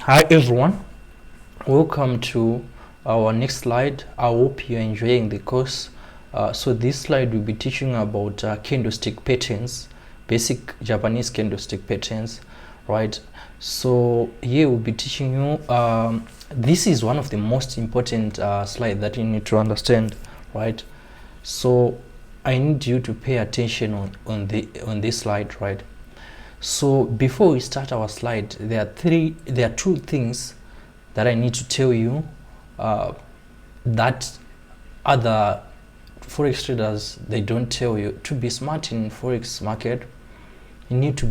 Hi everyone, welcome to our next slide. I hope you're enjoying the course. So this slide will be teaching about candlestick patterns, basic Japanese candlestick patterns, right? So here we'll be teaching you, this is one of the most important slide that you need to understand, right? So I need you to pay attention on this slide, right? So before we start our slide, there are two things that I need to tell you that other forex traders, they don't tell you. To be smart in forex market, you need to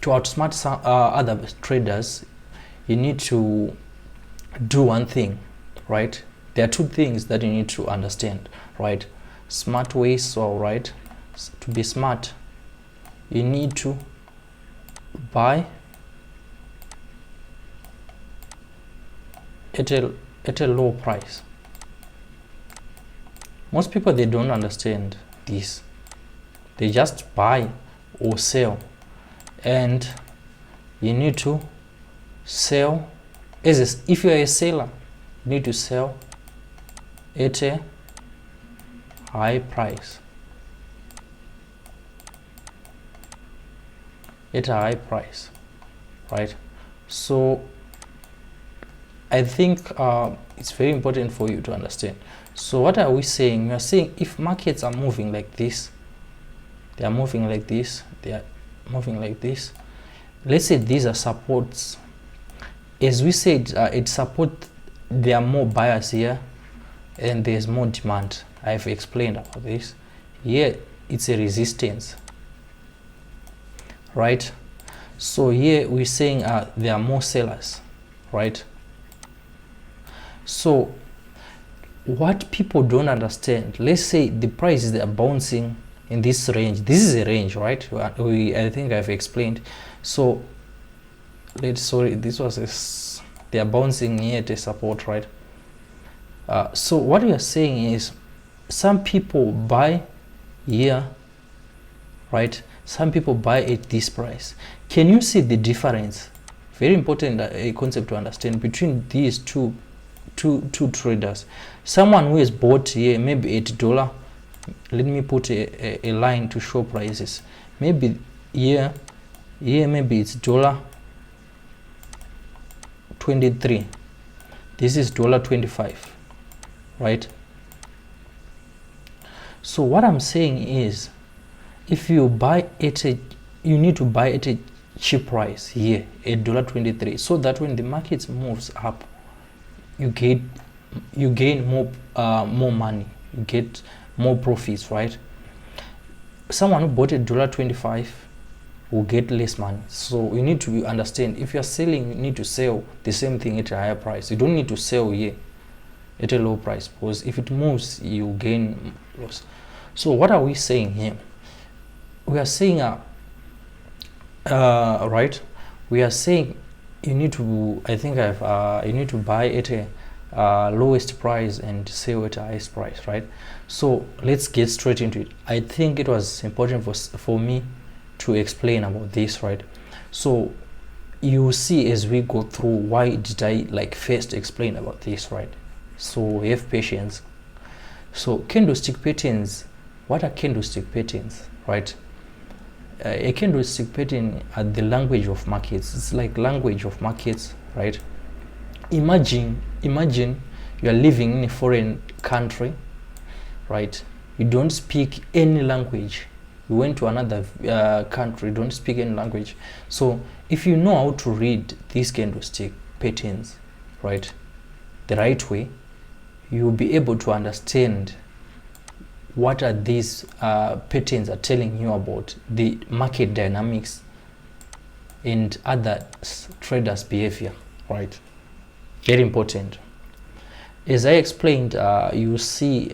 outsmart some other traders. You need to do one thing, right? There are two things that you need to understand, right? Smart ways. So right, to be smart, you need to buy at a low price. Most people, they don't understand this. They just buy or sell, and you need to sell if you are a seller, you need to sell at a high price. At a high price, right? So I think it's very important for you to understand. So what are we saying? We are saying if markets are moving like this, they are moving like this, they are moving like this. Let's say these are supports. As we said, it support, there are more buyers here and there's more demand. I've explained about this. Here it's a resistance, right? So here we're saying there are more sellers, right? So what people don't understand, let's say the prices, they are bouncing in this range. This is a range, right? I think I've explained. So they are bouncing here at a support, right? So what we are saying is some people buy here, right? Some people buy at this price. Can you see the difference? Very important concept to understand between these two traders. Someone who has bought here maybe $8. Let me put a line to show prices. Maybe here maybe it's $23. This is $25, right? So what I'm saying is, if you buy you need to buy at a cheap price here at $23, so that when the market moves up, you gain more money, you get more profits, right? Someone who bought at $25 will get less money. So you need to understand, if you're selling, you need to sell the same thing at a higher price. You don't need to sell here at a low price, because if it moves, you gain loss. So what are we saying here? We are saying right, we are saying you need to, I think you need to buy at a lowest price and sell at a highest price, right? So let's get straight into it. I think it was important for me to explain about this, right? So you see, as we go through, why did I first explain about this, right? So have patience. So candlestick patterns, what are candlestick patterns, right? A candlestick pattern are the language of markets. It's like language of markets, right? Imagine you are living in a foreign country, right? You don't speak any language. You went to another country, don't speak any language. So if you know how to read these candlestick patterns, right, the right way, you'll be able to understand what are these patterns are telling you about the market dynamics and other traders' behavior, right? Very important. As I explained, you see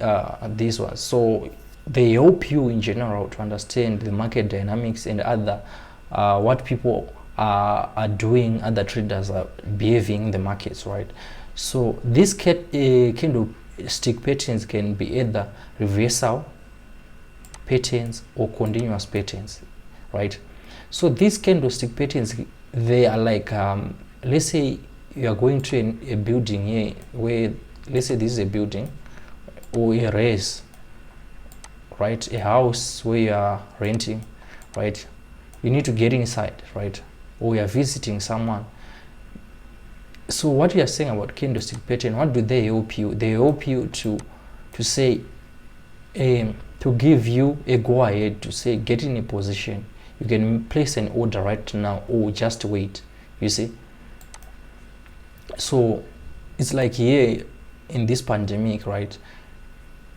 these ones. So they help you in general to understand the market dynamics and other what people are doing, other traders are behaving in the markets, right? So these candlestick patterns can be either reversal patterns or continuous patterns, right? So these candlestick patterns, they are like let's say you are going to a building here where, let's say this is a building or a race, right? A house where you are renting, right? You need to get inside, right? Or you are visiting someone. So what we are saying about candlestick pattern, what do they help you? They help you to say, to give you a go ahead to say, get in a position. You can place an order right now or just wait, you see. So it's like here in this pandemic, right?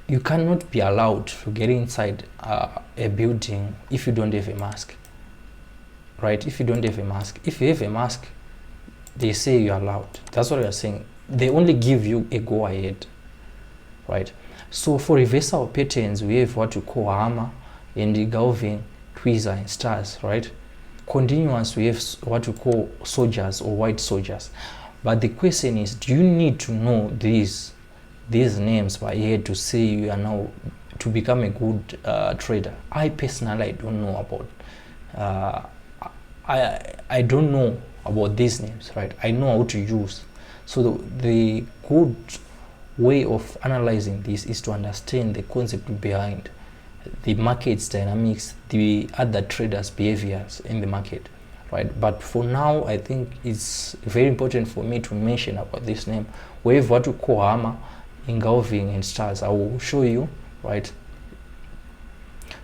You cannot be allowed to get inside a building if you don't have a mask, right? If you don't have a mask. If you have a mask, they say you're allowed. That's what we are saying. They only give you a go ahead, right? So for reversal patterns, we have what we call hammer and the Galvin, tweezer and stars, right? Continuous, we have what we call soldiers or white soldiers. But the question is, do you need to know these names by head to say you are now to become a good trader? I personally, I don't know about I don't know about these names, right? I know how to use. So the good way of analyzing this is to understand the concept behind the market's dynamics, the other traders' behaviors in the market, right? But for now, I think it's very important for me to mention about this name. We have what we call hammer, engulfing and stars. I will show you, right?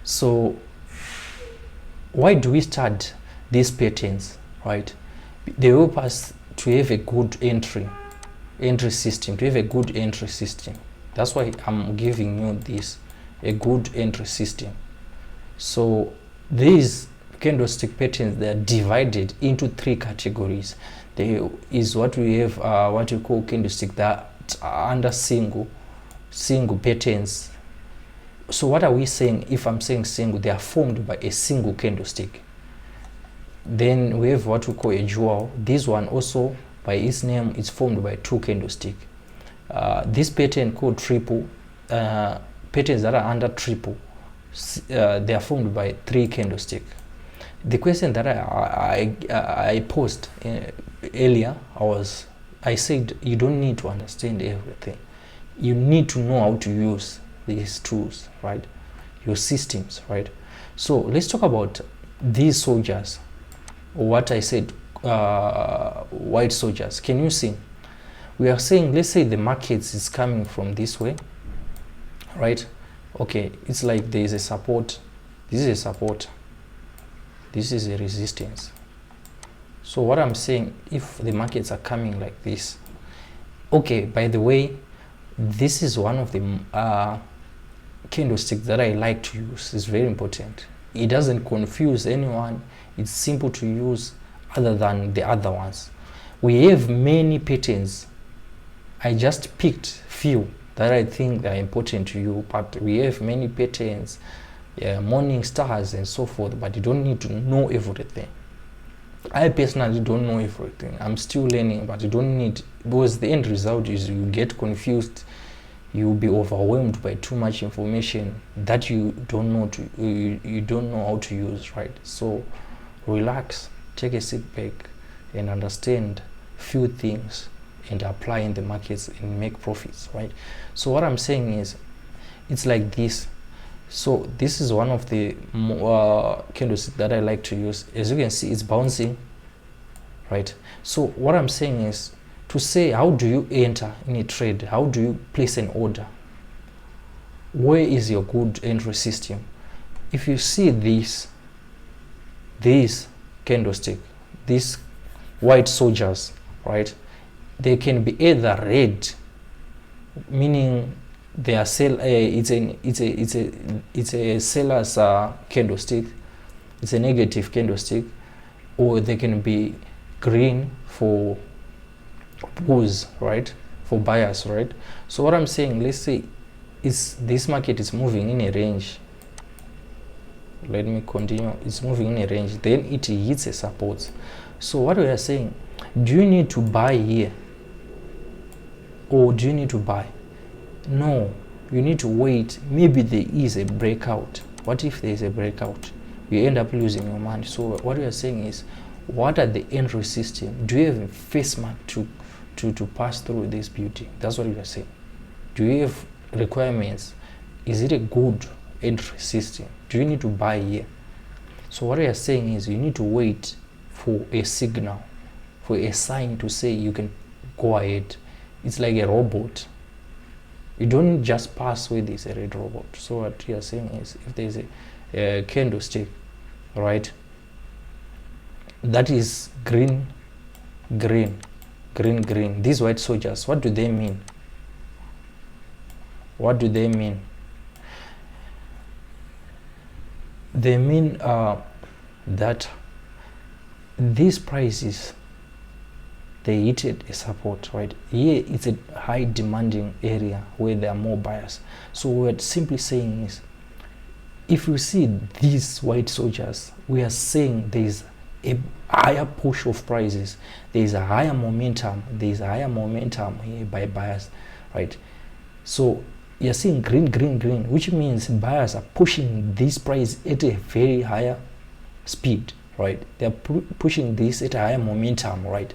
So why do we start these patterns, right? They help us to have a good entry system, to have a good entry system. That's why I'm giving you this, a good entry system. So these candlestick patterns, they are divided into 3 categories. There is what we have, what we call candlestick that are under single patterns. So what are we saying? If I'm saying single, they are formed by a single candlestick. Then we have what we call a jewel. This one also, by its name, is formed by 2 candlesticks. This pattern called triple, patterns that are under triple, they are formed by 3 candlesticks. The question that I posed earlier, I said you don't need to understand everything. You need to know how to use these tools, right? Your systems, right? So let's talk about these soldiers, or what I said, white soldiers. Can you see? We are saying, let's say the markets is coming from this way, right? Okay, it's like there is a support. This is a support. This is a resistance. So what I'm saying, if the markets are coming like this, okay, by the way, this is one of the candlesticks that I like to use. It's very important. It doesn't confuse anyone. It's simple to use other than the other ones. We have many patterns. I just picked few that I think are important to you, but we have many patterns, morning stars and so forth, but you don't need to know everything. I personally don't know everything. I'm still learning, but you don't need, because the end result is you get confused, you'll be overwhelmed by too much information that you don't know you don't know how to use, right? So relax, take a sit back and understand few things and apply in the markets and make profits, right? So what I'm saying is, it's like this. So this is one of the candlesticks that I like to use. As you can see, it's bouncing, right? So what I'm saying is, to say how do you enter in a trade, how do you place an order, where is your good entry system? If you see this candlestick, these white soldiers, right, they can be either red, meaning they are sell. It's a seller's candlestick. It's a negative candlestick, or they can be green for bulls, right, for buyers, right? So what I'm saying, let's say this market is moving in a range. Let me continue. It's moving in a range, then it hits a support. So what we are saying, do you need to buy here, or do you need to buy? No, you need to wait. Maybe there is a breakout. What if there is a breakout? You end up losing your money. So what we are saying is, what are the entry system? Do you have a face mark to pass through this beauty? That's what you are saying. Do you have requirements? Is it a good entry system? Do you need to buy here? So what you are saying is you need to wait for a signal, for a sign to say you can go ahead. It's like a robot. You don't just pass with this a red robot. So what you are saying is, if there is a candlestick, right, that is green, green, green, green, these white soldiers, what do they mean? What do they mean? They mean that these prices, they hit a support, right? Here it's a high demanding area where there are more buyers. So what we're simply saying is, if you see these white soldiers, we are saying there is a higher push of prices, there is a higher momentum, there is a higher momentum here by buyers, right? So you're seeing green, green, green, which means buyers are pushing this price at a very higher speed, right? They're pushing this at a higher momentum, right?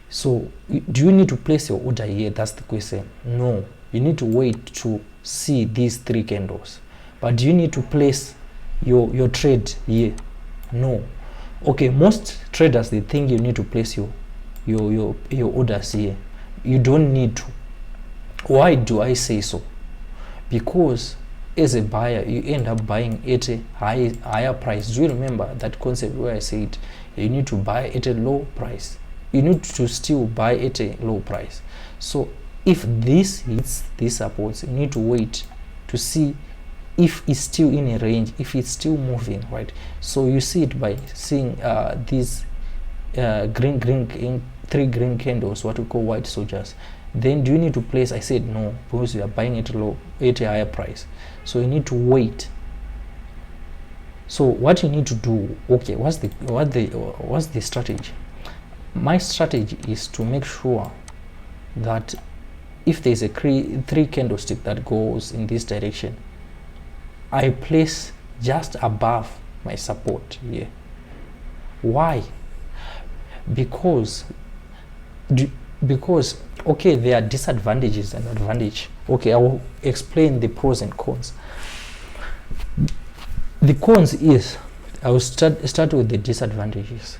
So do you need to place your order here? That's the question. No, you need to wait to see these three candles. But do you need to place your trade here? No. Okay, most traders, they think you need to place your orders here. You don't need to. Why do I say so? Because as a buyer, you end up buying at a higher price. Do you remember that concept where I said you need to buy at a low price? You need to still buy at a low price. So if this hits these supports, you need to wait to see if it's still in a range, if it's still moving, right? So you see it by seeing these three green candles, what we call white soldiers. Then do you need to place? I said no, because you are buying at a higher price. So you need to wait. So what you need to do, okay, what's the strategy? My strategy is to make sure that if there's a three candlestick that goes in this direction, I place just above my support here. Why? Because okay, there are disadvantages and advantage. Okay, I will explain the pros and cons. The cons is, I will start with the disadvantages.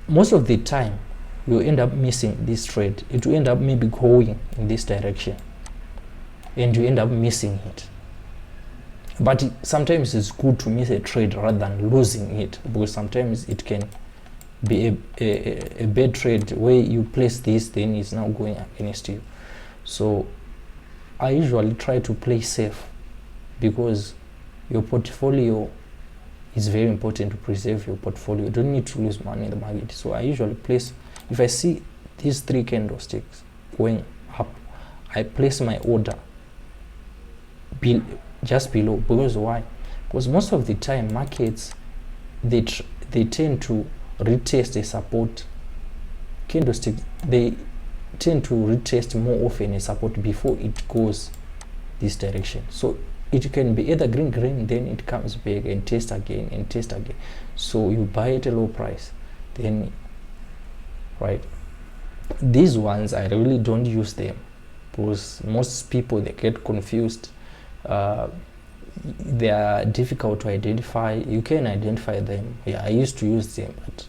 Most of the time you end up missing this trade. It will end up maybe going in this direction and you end up missing it. But sometimes it's good to miss a trade rather than losing it, because sometimes it can be a bad trade where you place this, then it's now going against you. So I usually try to play safe, because your portfolio is very important to preserve your portfolio. You don't need to lose money in the market. So I usually place, if I see these three candlesticks going up, I place my order just below. Because why? Because most of the time markets, they tend to retest a support candlestick. They tend to retest more often a support before it goes this direction. So it can be either green, green, then it comes back and test again and test again. So you buy at a low price, then, right? These ones, I really don't use them, because most people, they get confused. They are difficult to identify. You can identify them. Yeah, I used to use them, but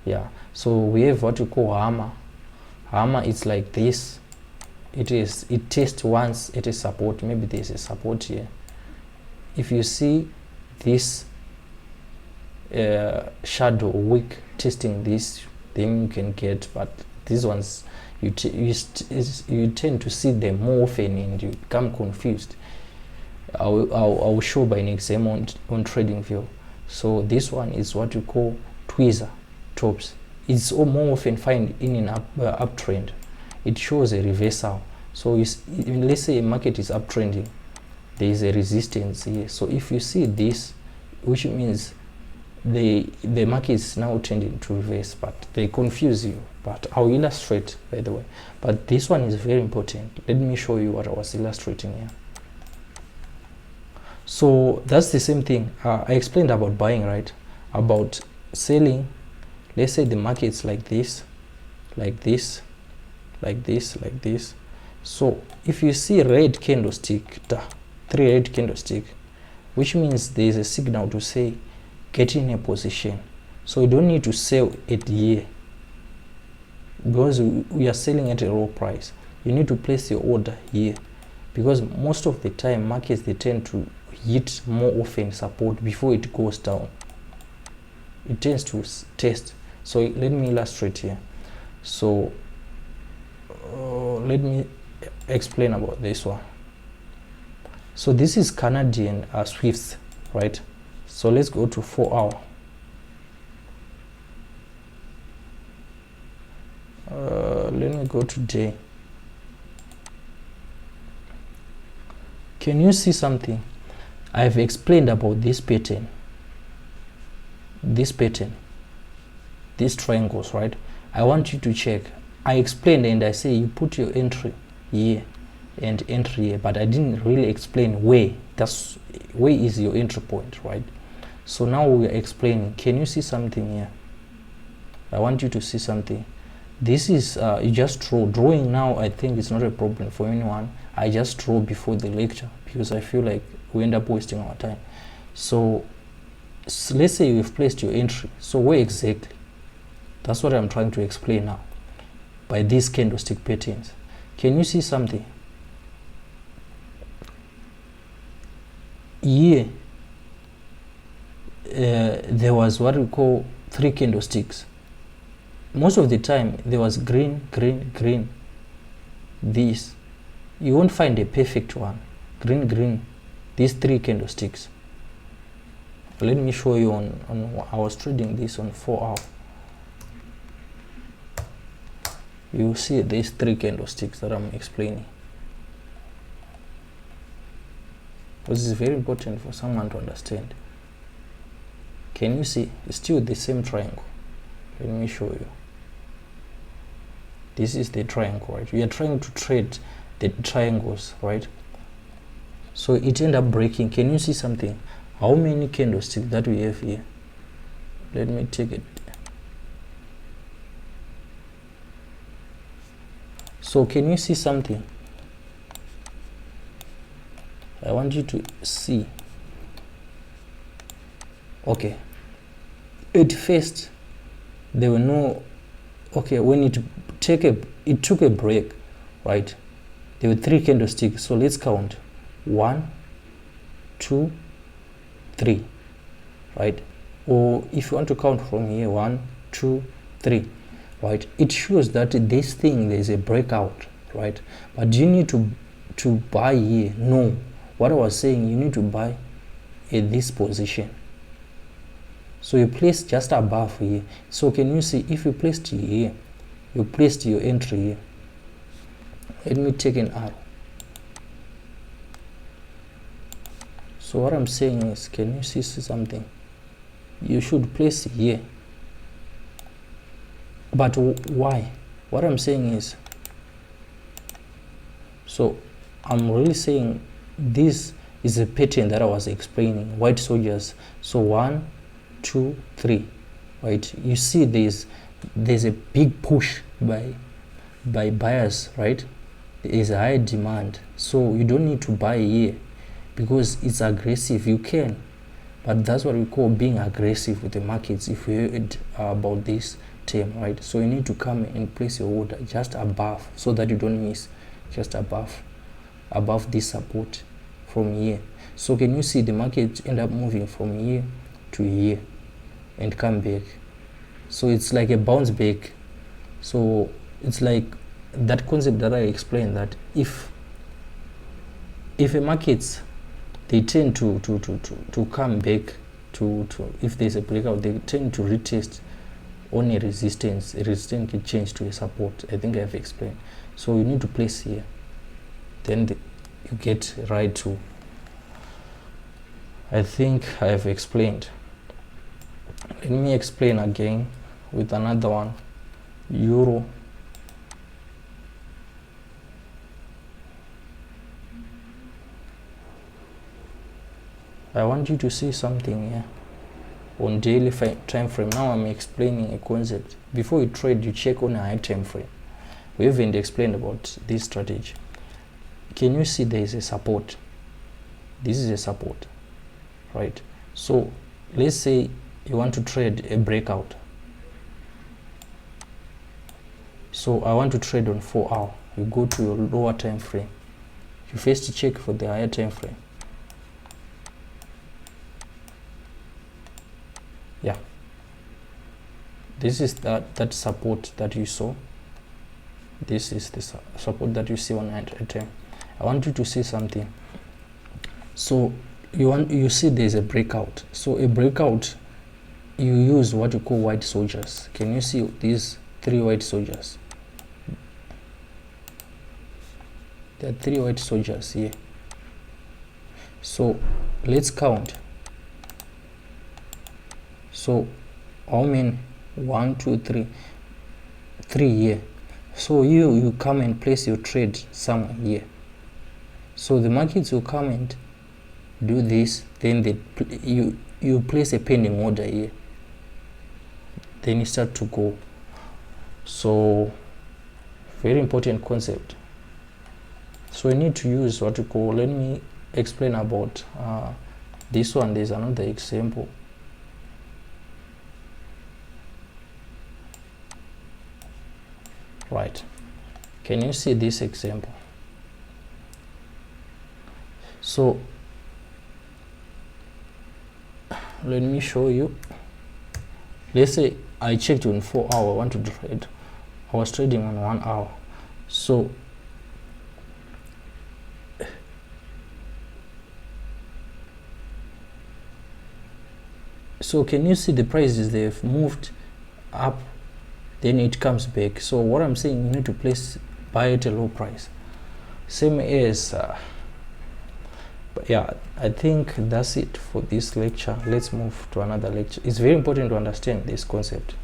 yeah. So we have what we call hammer. Hammer, it's like this. It tests once at a support. Maybe there's a support here. If you see this shadow wick testing this, then you can get. But these ones, you tend to see them more often and you become confused. I will show by an example on TradingView. So this one is what we call tweezer tops. It's more often found in an uptrend. It shows a reversal. So let's say a market is uptrending, there is a resistance here. So if you see this, which means the market is now tending to reverse, but they confuse you. But I'll illustrate, by the way. But this one is very important. Let me show you what I was illustrating here. So that's the same thing. I explained about buying, right? About selling, let's say the market's like this, like this, like this, like this. So if you see red candlestick, 3 red candlestick, which means there is a signal to say get in a position. So you don't need to sell it here because we are selling at a low price. You need to place your order here, because most of the time markets, they tend to hit more often support before it goes down. It tends to test. So let me illustrate here. So let me explain about this one. So this is Canadian Swifts, right? So let's go to 4 hour. Let me go to day. Can you see something? I've explained about this pattern, these triangles, right? I want you to check. I explained and I say you put your entry here and entry here, but I didn't really explain where. Where is your entry point, right? So now we are explaining. Can you see something here? I want you to see something. This is you just draw. Drawing now, I think it's not a problem for anyone. I just draw before the lecture because I feel like we end up wasting our time. So let's say you've placed your entry. So where exactly? That's what I'm trying to explain now by these candlestick patterns. Can you see something? Here, there was what we call 3 candlesticks. Most of the time there was green, green, green. This, you won't find a perfect one. Green, green, these 3 candlesticks. Let me show you on I was trading this on 4 hour. You see these 3 candlesticks that I'm explaining. This is very important for someone to understand. Can you see? It's still the same triangle. Let me show you. This is the triangle, right? We are trying to trade the triangles, right? So it ended up breaking. Can you see something? How many candlesticks that we have here? Let me take it. So can you see something? I want you to see. Okay. At first, there were no. Okay, when it took a break, right? There were 3 candlesticks. So let's count. 1, 2, 3, right? Or if you want to count from here, 1, 2, 3, right? It shows that this thing, there's a breakout, right? But do you need to buy here? No. What I was saying, you need to buy at this position. So you place just above here. So can you see, if you placed here, you placed your entry here. Let me take an arrow. So what I'm saying is, can you see something? You should place here. But why? What I'm saying is, so I'm really saying this is a pattern that I was explaining. White soldiers. So 1, 2, 3, right? You see there's a big push by buyers, right? There is a high demand, so you don't need to buy here because it's aggressive. You can, but that's what we call being aggressive with the markets. If you heard about this term, right? So you need to come and place your order just above so that you don't miss, just above this support from here. So can you see the market end up moving from here to here and come back? So it's like a bounce back. So it's like that concept that I explained, that if a markets, they tend to come back to if there's a breakout, they tend to retest on a resistance. A resistance can change to a support. I think I've explained. So you need to place here, then you get right to. I think I have explained. Let me explain again with another one. Euro. I want you to see something here. on daily time frame. Now I'm explaining a concept. Before you trade, you check on a high time frame. We haven't explained about this strategy. Can you see there is a support? This is a support, right? So let's say you want to trade a breakout. So I want to trade on 4 hour. You go to your lower time frame. You first check for the higher time frame. Yeah, this is that support that you saw. This is the support that you see on a time. I want you to see something. So you see there's a breakout. So a breakout, you use what you call white soldiers. Can you see these 3 white soldiers? There are 3 white soldiers here. So let's count. So how many? 1, 2, 3. 3 here. So you come and place your trade somewhere here. So the markets will come and do this, then you place a pending order here, then you start to go. So very important concept. So you need to use what you call, let me explain about this one. There's another example. Right, can you see this example? So let me show you. Let's say I checked on 4 hour, I want to trade. I was trading on 1 hour. So can you see the prices? They've moved up, then it comes back. So what I'm saying, you need to place buy at a low price, same as but yeah, I think that's it for this lecture. Let's move to another lecture. It's very important to understand this concept.